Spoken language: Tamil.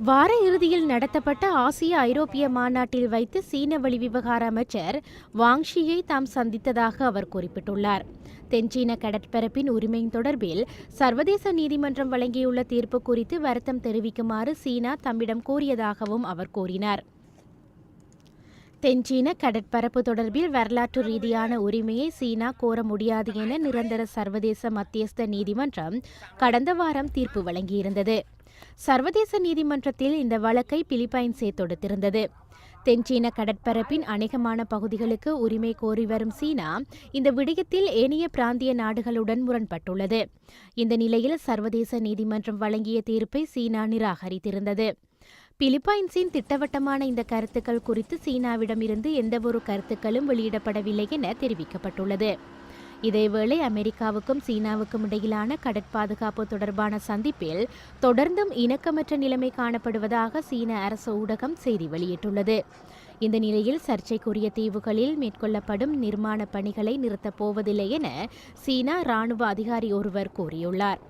வார இறுதியில் நடத்தப்பட்ட ஆசிய ஐரோப்பிய மாநாட்டில் வைத்து சீன வெளிவிவகார அமைச்சர் வாங் ஷியை தாம் சந்தித்ததாக அவர் குறிப்பிட்டுள்ளார். தென்சீன கடற்பரப்பின் உரிமை தொடர்பில் சர்வதேச நீதிமன்றம் வழங்கியுள்ள தீர்ப்பு குறித்து வருத்தம் தெரிவிக்குமாறு சீனா தம்மிடம் கோரியதாகவும் அவர் கூறினார். தென்சீன கடற்பரப்பு தொடர்பில் வரலாற்று ரீதியான உரிமையை சீனா கோர முடியாது என நிரந்தர சர்வதேச மத்தியஸ்த நீதிமன்றம் கடந்த வாரம் தீர்ப்பு வழங்கியிருந்தது. சர்வதேச நீதிமன்றத்தில் இந்த வழக்கை பிலிப்பைன்ஸே தொடுத்திருந்தது. தென்சீன கடற்பரப்பின் அநேகமான பகுதிகளுக்கு உரிமை கோரி வரும் சீனா இந்த விடயத்தில் ஏனைய பிராந்திய நாடுகளுடன் முரண்பட்டுள்ளது. இந்த நிலையில் சர்வதேச நீதிமன்றம் வழங்கிய தீர்ப்பை சீனா நிராகரித்திருந்தது. பிலிப்பைன்ஸின் திட்டவட்டமான இந்த கருத்துக்கள் குறித்து சீனாவிடமிருந்து எந்தவொரு கருத்துக்களும் வெளியிடப்படவில்லை என தெரிவிக்கப்பட்டுள்ளது. இதேவேளை அமெரிக்காவுக்கும் சீனாவுக்கும் இடையிலான கடற்பாதுகாப்பு தொடர்பான சந்திப்பில் தொடர்ந்தும் இணக்கமற்ற நிலைமை காணப்படுவதாக சீன அரசு ஊடகம் செய்தி வெளியிட்டுள்ளது. இந்த நிலையில் சர்ச்சைக்குரிய தீவுகளில் மேற்கொள்ளப்படும் நிர்மாண பணிகளை நிறுத்தப் போவதில்லை என சீனா ராணுவ அதிகாரி ஒருவர் கூறியுள்ளார்.